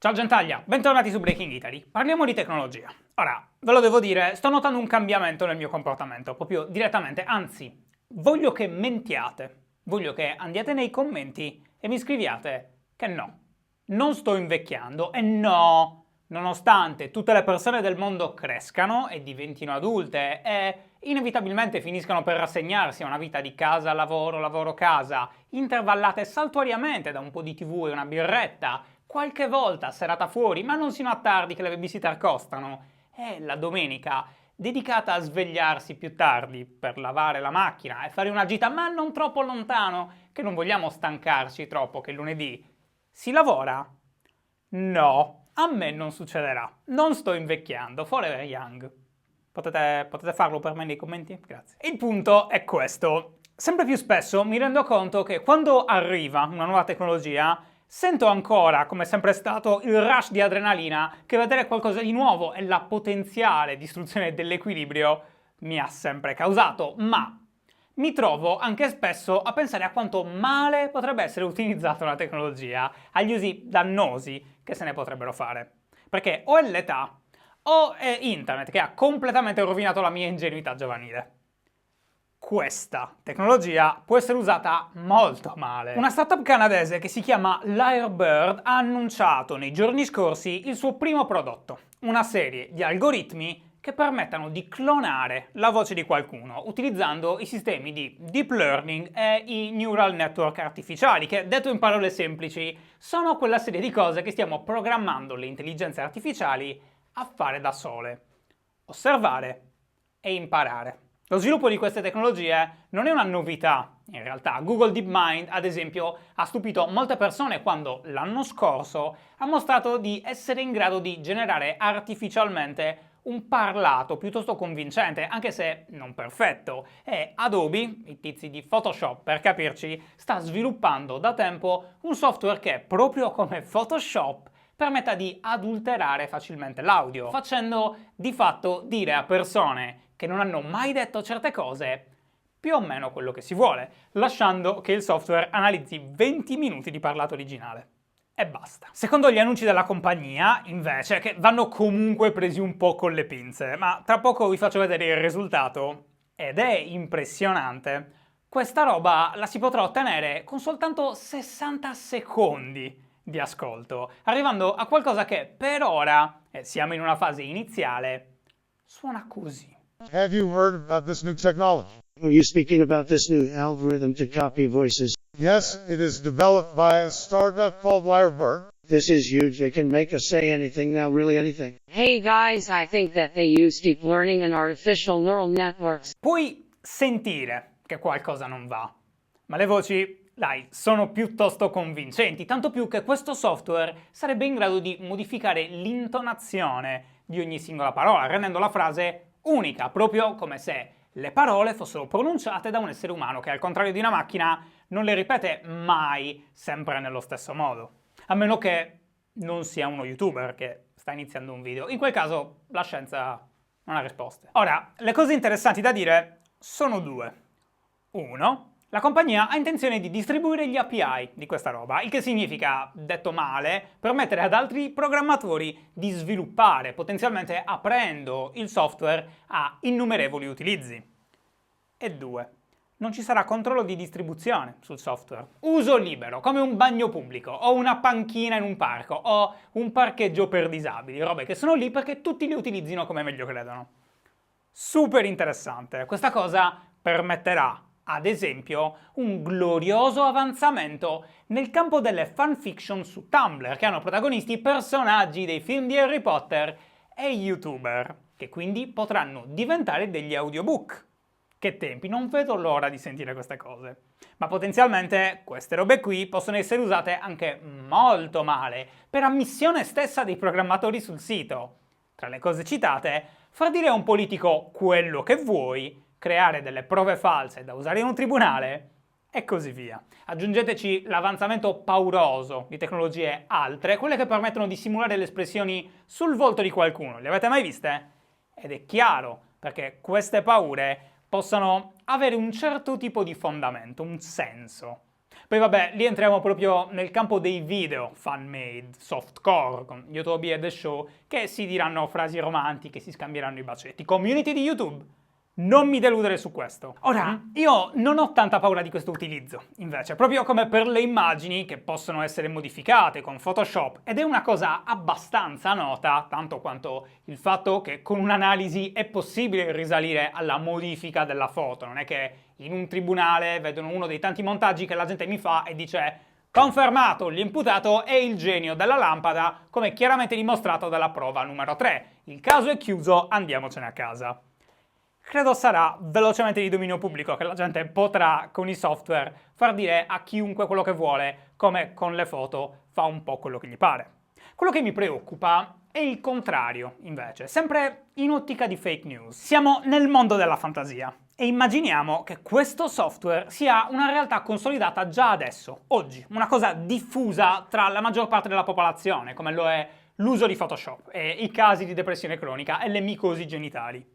Ciao Gentaglia, bentornati su Breaking Italy. Parliamo di tecnologia. Ora, ve lo devo dire, sto notando un cambiamento nel mio comportamento, proprio direttamente, anzi, voglio che mentiate, voglio che andiate nei commenti e mi scriviate che no, non sto invecchiando e no, nonostante tutte le persone del mondo crescano e diventino adulte e inevitabilmente finiscano per rassegnarsi a una vita di casa, lavoro, lavoro-casa, intervallate saltuariamente da un po' di TV e una birretta, qualche volta serata fuori, ma non sino a tardi che le babysitter costano, e la domenica dedicata a svegliarsi più tardi per lavare la macchina e fare una gita, ma non troppo lontano, che non vogliamo stancarci troppo che lunedì si lavora? No, a me non succederà. Non sto invecchiando, forever young. Potete farlo per me nei commenti? Grazie. Il punto è questo. Sempre più spesso mi rendo conto che quando arriva una nuova tecnologia sento ancora, come è sempre stato, il rush di adrenalina che vedere qualcosa di nuovo e la potenziale distruzione dell'equilibrio mi ha sempre causato, ma mi trovo anche spesso a pensare a quanto male potrebbe essere utilizzata una tecnologia, agli usi dannosi che se ne potrebbero fare. Perché o è l'età o è internet che ha completamente rovinato la mia ingenuità giovanile. Questa tecnologia può essere usata molto male. Una startup canadese che si chiama Lyrebird ha annunciato nei giorni scorsi il suo primo prodotto, una serie di algoritmi che permettano di clonare la voce di qualcuno utilizzando i sistemi di deep learning e i neural network artificiali, che, detto in parole semplici, sono quella serie di cose che stiamo programmando le intelligenze artificiali a fare da sole: osservare e imparare. Lo sviluppo di queste tecnologie non è una novità, in realtà. Google DeepMind, ad esempio, ha stupito molte persone quando l'anno scorso ha mostrato di essere in grado di generare artificialmente un parlato piuttosto convincente, anche se non perfetto. E Adobe, i tizi di Photoshop per capirci, sta sviluppando da tempo un software che, proprio come Photoshop, permetta di adulterare facilmente l'audio, facendo di fatto dire a persone che non hanno mai detto certe cose più o meno quello che si vuole, lasciando che il software analizzi 20 minuti di parlato originale. E basta. Secondo gli annunci della compagnia, invece, che vanno comunque presi un po' con le pinze, ma tra poco vi faccio vedere il risultato, ed è impressionante. Questa roba la si potrà ottenere con soltanto 60 secondi di ascolto, arrivando a qualcosa che per ora, e siamo in una fase iniziale, suona così. Have you heard about this new technology? Are you speaking about this new algorithm to copy voices? Yes, it is developed by a startup called Lyrebird. This is huge. They can make us say anything now, really anything. Hey guys, I think that they use deep learning and artificial neural networks. Puoi sentire che qualcosa non va, ma le voci, dai, sono piuttosto convincenti, tanto più che questo software sarebbe in grado di modificare l'intonazione di ogni singola parola, rendendo la frase unica, proprio come se le parole fossero pronunciate da un essere umano che, al contrario di una macchina, non le ripete mai sempre nello stesso modo. A meno che non sia uno youtuber che sta iniziando un video. In quel caso la scienza non ha risposte. Ora, le cose interessanti da dire sono due. Uno, la compagnia ha intenzione di distribuire gli API di questa roba, il che significa, detto male, permettere ad altri programmatori di sviluppare, potenzialmente aprendo il software a innumerevoli utilizzi. E due, non ci sarà controllo di distribuzione sul software. Uso libero, come un bagno pubblico, o una panchina in un parco, o un parcheggio per disabili, robe che sono lì perché tutti li utilizzino come meglio credono. Super interessante. Questa cosa permetterà, ad esempio, un glorioso avanzamento nel campo delle fanfiction su Tumblr, che hanno protagonisti personaggi dei film di Harry Potter e youtuber, che quindi potranno diventare degli audiobook. Che tempi, non vedo l'ora di sentire queste cose. Ma potenzialmente queste robe qui possono essere usate anche molto male, per ammissione stessa dei programmatori sul sito. Tra le cose citate, far dire a un politico quello che vuoi, creare delle prove false da usare in un tribunale, e così via. Aggiungeteci l'avanzamento pauroso di tecnologie altre, quelle che permettono di simulare le espressioni sul volto di qualcuno. Le avete mai viste? Ed è chiaro, perché queste paure possono avere un certo tipo di fondamento, un senso. Poi vabbè, lì entriamo proprio nel campo dei video fan-made, softcore, con YouTube e The Show, che si diranno frasi romantiche, si scambieranno i bacetti. Community di YouTube, non mi deludere su questo. Ora, io non ho tanta paura di questo utilizzo, invece, proprio come per le immagini che possono essere modificate con Photoshop, ed è una cosa abbastanza nota, tanto quanto il fatto che con un'analisi è possibile risalire alla modifica della foto, non è che in un tribunale vedono uno dei tanti montaggi che la gente mi fa e dice confermato, l'imputato è il genio della lampada, come chiaramente dimostrato dalla prova numero 3. Il caso è chiuso, andiamocene a casa. Credo sarà velocemente di dominio pubblico che la gente potrà con i software far dire a chiunque quello che vuole, come con le foto fa un po' quello che gli pare. Quello che mi preoccupa è il contrario, invece, sempre in ottica di fake news. Siamo nel mondo della fantasia e immaginiamo che questo software sia una realtà consolidata già adesso, oggi, una cosa diffusa tra la maggior parte della popolazione, come lo è l'uso di Photoshop e i casi di depressione cronica e le micosi genitali,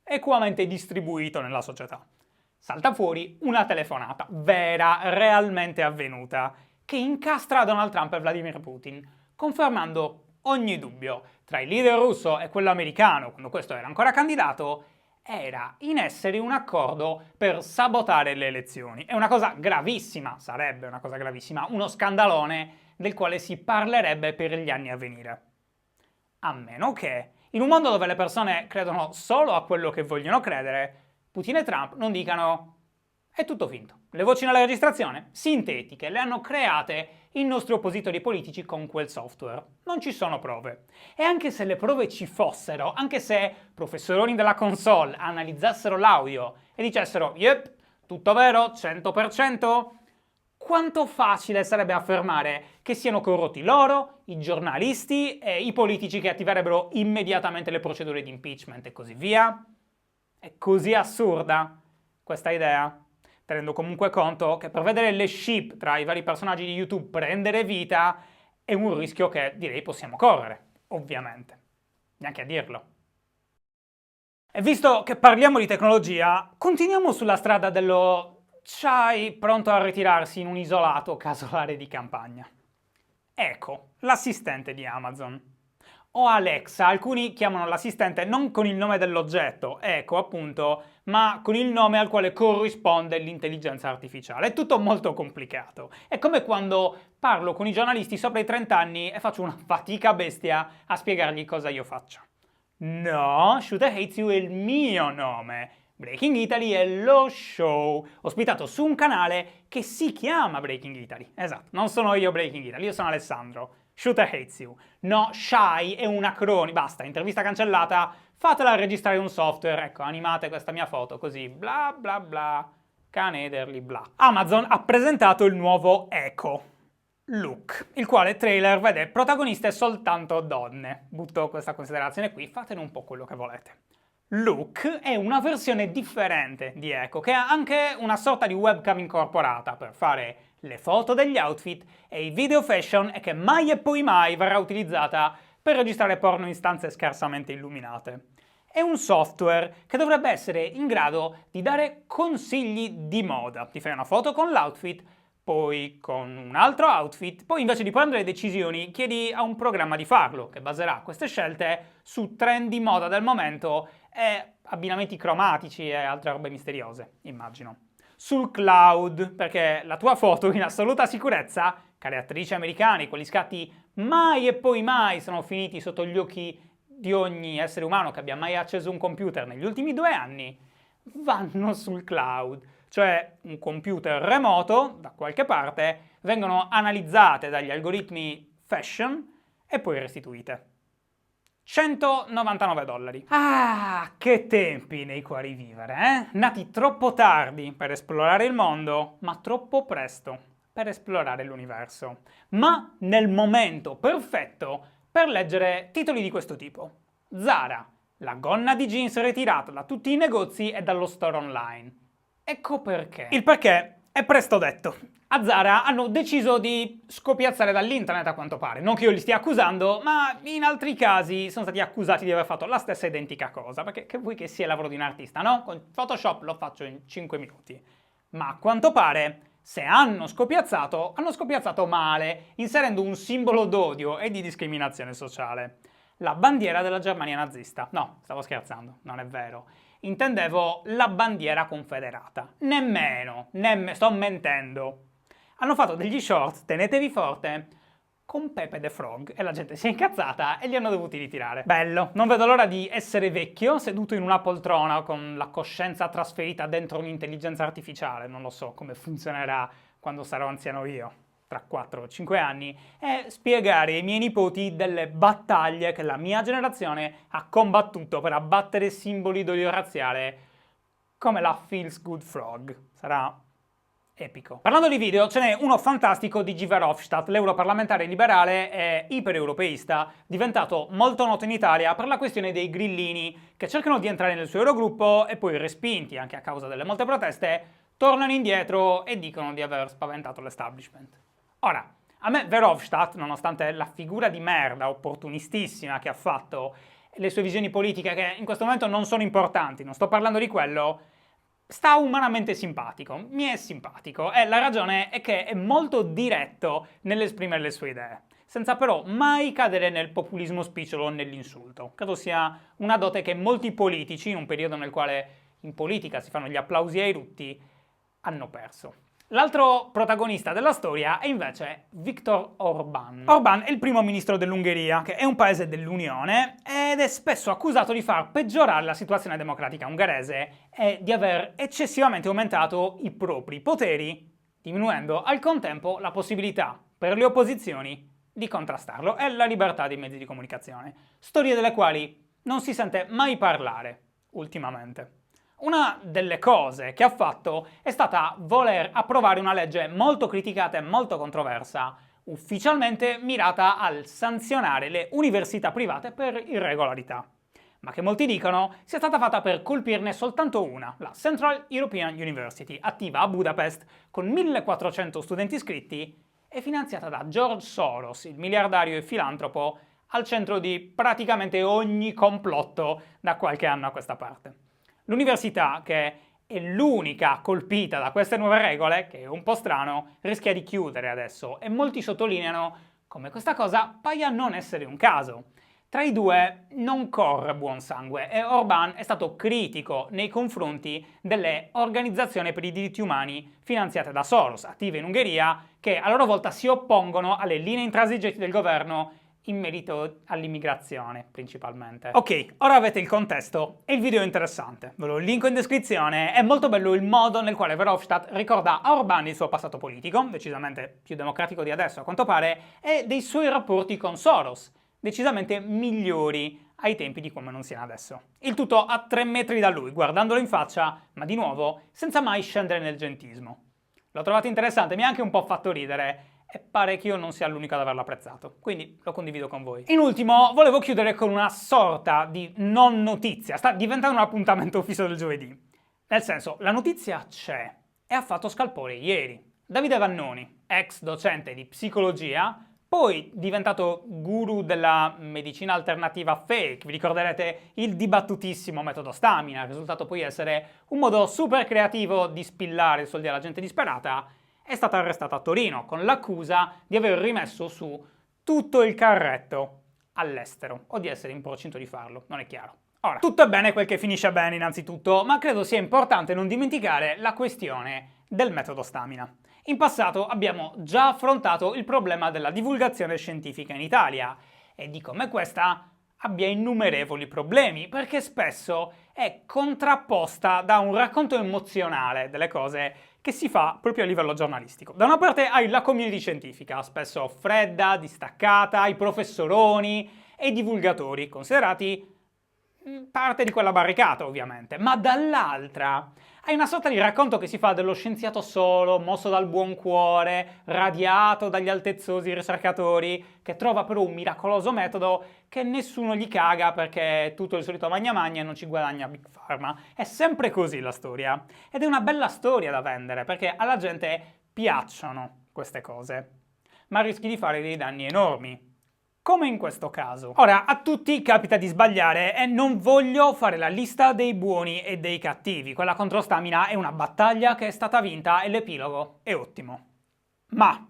equamente distribuito nella società. Salta fuori una telefonata vera, realmente avvenuta, che incastra Donald Trump e Vladimir Putin, confermando ogni dubbio. Tra il leader russo e quello americano, quando questo era ancora candidato, era in essere un accordo per sabotare le elezioni. È una cosa gravissima, sarebbe una cosa gravissima, uno scandalone del quale si parlerebbe per gli anni a venire. A meno che, in un mondo dove le persone credono solo a quello che vogliono credere, Putin e Trump non dicano è tutto finto. Le voci nella registrazione, sintetiche, le hanno create i nostri oppositori politici con quel software. Non ci sono prove. E anche se le prove ci fossero, anche se professoroni della console analizzassero l'audio e dicessero yep, tutto vero, 100%, quanto facile sarebbe affermare che siano corrotti loro, i giornalisti e i politici che attiverebbero immediatamente le procedure di impeachment e così via? È così assurda questa idea, tenendo comunque conto che per vedere le ship tra i vari personaggi di YouTube prendere vita è un rischio che direi possiamo correre, ovviamente. Neanche a dirlo. E visto che parliamo di tecnologia, continuiamo sulla strada dello Chai pronto a ritirarsi in un isolato casolare di campagna. Echo, l'assistente di Amazon. O Alexa, alcuni chiamano l'assistente non con il nome dell'oggetto, Echo appunto, ma con il nome al quale corrisponde l'intelligenza artificiale. È tutto molto complicato. È come quando parlo con i giornalisti sopra i 30 anni e faccio una fatica bestia a spiegargli cosa io faccio. No, Shooter Hates You è il mio nome. Breaking Italy è lo show, ospitato su un canale che si chiama Breaking Italy. Esatto, non sono io Breaking Italy, io sono Alessandro. Shooter Hates You. No, Shy è un acronimo. Basta, intervista cancellata, fatela registrare un software, ecco, animate questa mia foto, così, bla bla bla, canederli bla. Amazon ha presentato il nuovo Echo, Look, il quale trailer vede protagoniste soltanto donne. Butto questa considerazione qui, fatene un po' quello che volete. Look è una versione differente di Echo, che ha anche una sorta di webcam incorporata per fare le foto degli outfit e i video fashion e che mai e poi mai verrà utilizzata per registrare porno in stanze scarsamente illuminate. È un software che dovrebbe essere in grado di dare consigli di moda. Ti fai una foto con l'outfit, poi con un altro outfit, poi invece di prendere decisioni chiedi a un programma di farlo, che baserà queste scelte su trend di moda del momento e abbinamenti cromatici e altre robe misteriose, immagino. Sul cloud, perché la tua foto in assoluta sicurezza, cari attrici americani, quegli scatti mai e poi mai sono finiti sotto gli occhi di ogni essere umano che abbia mai acceso un computer negli ultimi 2 anni, vanno sul cloud, cioè un computer remoto da qualche parte, vengono analizzate dagli algoritmi fashion e poi restituite. $199. Ah, che tempi nei quali vivere, eh? Nati troppo tardi per esplorare il mondo, ma troppo presto per esplorare l'universo. Ma nel momento perfetto per leggere titoli di questo tipo. Zara, la gonna di jeans ritirata da tutti i negozi e dallo store online. Ecco perché. Il perché è presto detto. A Zara hanno deciso di scopiazzare dall'internet a quanto pare. Non che io li stia accusando, ma in altri casi sono stati accusati di aver fatto la stessa identica cosa, perché che vuoi che sia il lavoro di un artista, no? Con Photoshop lo faccio in 5 minuti. Ma a quanto pare se hanno scopiazzato male, inserendo un simbolo d'odio e di discriminazione sociale. La bandiera della Germania nazista. No, stavo scherzando, non è vero. Intendevo la bandiera confederata. Nemmeno, sto mentendo. Hanno fatto degli shorts, tenetevi forte, con Pepe the Frog e la gente si è incazzata e li hanno dovuti ritirare. Bello, non vedo l'ora di essere vecchio, seduto in una poltrona con la coscienza trasferita dentro un'intelligenza artificiale, non lo so come funzionerà quando sarò anziano io, tra 4 o 5 anni, e spiegare ai miei nipoti delle battaglie che la mia generazione ha combattuto per abbattere simboli d'odio razziale come la Feels Good Frog. Sarà epico. Parlando di video, ce n'è uno fantastico di Guy Verhofstadt, l'europarlamentare liberale e ipereuropeista, diventato molto noto in Italia per la questione dei grillini, che cercano di entrare nel suo Eurogruppo e poi, respinti anche a causa delle molte proteste, tornano indietro e dicono di aver spaventato l'establishment. Ora, a me Verhofstadt, nonostante la figura di merda opportunistissima che ha fatto e le sue visioni politiche, che in questo momento non sono importanti, non sto parlando di quello, sta umanamente simpatico, mi è simpatico, e la ragione è che è molto diretto nell'esprimere le sue idee, senza però mai cadere nel populismo spicciolo o nell'insulto. Credo sia una dote che molti politici, in un periodo nel quale in politica si fanno gli applausi ai rutti, hanno perso. L'altro protagonista della storia è invece Viktor Orbán. Orbán è il primo ministro dell'Ungheria, che è un paese dell'Unione, ed è spesso accusato di far peggiorare la situazione democratica ungherese e di aver eccessivamente aumentato i propri poteri, diminuendo al contempo la possibilità per le opposizioni di contrastarlo e la libertà dei mezzi di comunicazione. Storie delle quali non si sente mai parlare ultimamente. Una delle cose che ha fatto è stata voler approvare una legge molto criticata e molto controversa, ufficialmente mirata al sanzionare le università private per irregolarità, ma che molti dicono sia stata fatta per colpirne soltanto una, la Central European University, attiva a Budapest con 1400 studenti iscritti e finanziata da George Soros, il miliardario e filantropo al centro di praticamente ogni complotto da qualche anno a questa parte. L'università, che è l'unica colpita da queste nuove regole, che è un po' strano, rischia di chiudere adesso e molti sottolineano come questa cosa paia non essere un caso. Tra i due non corre buon sangue e Orbán è stato critico nei confronti delle organizzazioni per i diritti umani finanziate da Soros, attive in Ungheria, che a loro volta si oppongono alle linee intransigenti del governo in merito all'immigrazione, principalmente. Ok, ora avete il contesto e il video è interessante. Ve lo linko in descrizione. È molto bello il modo nel quale Verhofstadt ricorda a Orbán il suo passato politico, decisamente più democratico di adesso a quanto pare, e dei suoi rapporti con Soros, decisamente migliori ai tempi di come non siano adesso. Il tutto a 3 metri da lui, guardandolo in faccia, ma di nuovo senza mai scendere nel gentismo. L'ho trovato interessante, mi ha anche un po' fatto ridere, e pare che io non sia l'unico ad averlo apprezzato, quindi lo condivido con voi. In ultimo, volevo chiudere con una sorta di non notizia, sta diventando un appuntamento fisso del giovedì. Nel senso, la notizia c'è e ha fatto scalpore ieri. Davide Vannoni, ex docente di psicologia, poi diventato guru della medicina alternativa fake, vi ricorderete il dibattutissimo metodo Stamina, risultato poi essere un modo super creativo di spillare i soldi alla gente disperata, è stata arrestata a Torino con l'accusa di aver rimesso su tutto il carretto all'estero o di essere in procinto di farlo, non è chiaro. Ora, tutto è bene quel che finisce bene innanzitutto, ma credo sia importante non dimenticare la questione del metodo Stamina. In passato abbiamo già affrontato il problema della divulgazione scientifica in Italia e di come questa abbia innumerevoli problemi, perché spesso è contrapposta da un racconto emozionale delle cose che si fa proprio a livello giornalistico. Da una parte hai la community scientifica, spesso fredda, distaccata, i professoroni e i divulgatori, considerati parte di quella barricata ovviamente, ma dall'altra hai una sorta di racconto che si fa dello scienziato solo, mosso dal buon cuore, radiato dagli altezzosi ricercatori, che trova però un miracoloso metodo che nessuno gli caga perché è tutto il solito magna magna e non ci guadagna Big Pharma. È sempre così la storia. Ed è una bella storia da vendere perché alla gente piacciono queste cose, ma rischi di fare dei danni enormi. come in questo caso. Ora, a tutti capita di sbagliare e non voglio fare la lista dei buoni e dei cattivi. Quella contro Stamina è una battaglia che è stata vinta e l'epilogo è ottimo. Ma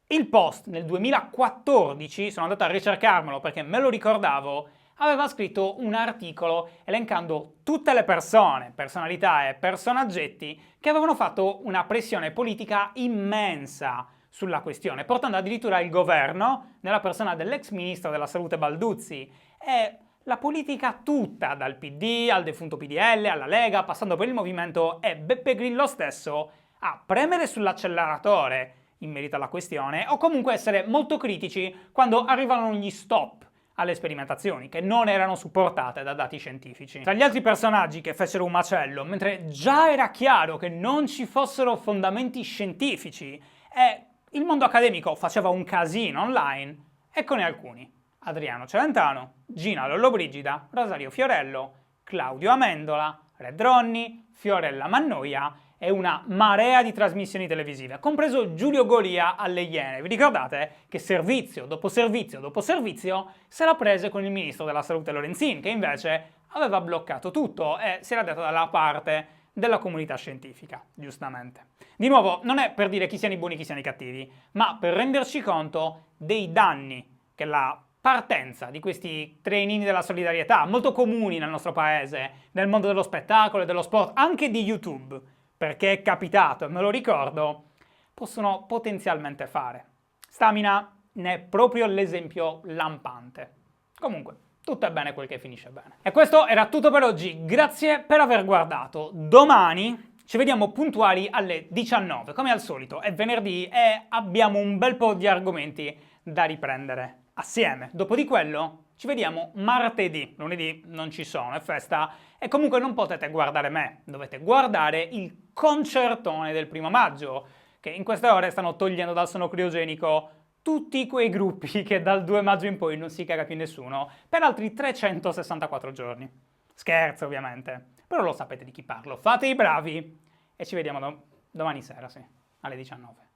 il post nel 2014, sono andato a ricercarmelo perché me lo ricordavo, aveva scritto un articolo elencando tutte le persone, personalità e personaggetti che avevano fatto una pressione politica immensa sulla questione, portando addirittura il governo, nella persona dell'ex ministro della salute Balduzzi, e la politica tutta, dal PD al defunto PDL, alla Lega, passando per il Movimento e Beppe Grillo stesso, a premere sull'acceleratore in merito alla questione, o comunque essere molto critici quando arrivano gli stop alle sperimentazioni, che non erano supportate da dati scientifici. Tra gli altri personaggi che fecero un macello, mentre già era chiaro che non ci fossero fondamenti scientifici e il mondo accademico faceva un casino online, eccone alcuni: Adriano Celentano, Gina Lollobrigida, Rosario Fiorello, Claudio Amendola, Red Ronny, Fiorella Mannoia e una marea di trasmissioni televisive, compreso Giulio Golia alle Iene. Vi ricordate che servizio dopo servizio dopo servizio se la prese con il ministro della salute Lorenzin, che invece aveva bloccato tutto e si era detto dalla parte della comunità scientifica, giustamente. Di nuovo, non è per dire chi siano i buoni e chi siano i cattivi, ma per renderci conto dei danni che la partenza di questi trenini della solidarietà, molto comuni nel nostro paese, nel mondo dello spettacolo e dello sport, anche di YouTube, perché è capitato e me lo ricordo, possono potenzialmente fare. Stamina ne è proprio l'esempio lampante. Comunque, tutto è bene quel che finisce bene. E questo era tutto per oggi, grazie per aver guardato. Domani ci vediamo puntuali alle 19, come al solito, è venerdì e abbiamo un bel po' di argomenti da riprendere assieme. Dopo di quello ci vediamo martedì, lunedì non ci sono, è festa, e comunque non potete guardare me, dovete guardare il concertone del 1° maggio, che in queste ore stanno togliendo dal sonno criogenico tutti quei gruppi che dal 2 maggio in poi non si caga più nessuno, per altri 364 giorni. Scherzo, ovviamente, però lo sapete di chi parlo, fate i bravi, e ci vediamo domani sera, sì, alle 19.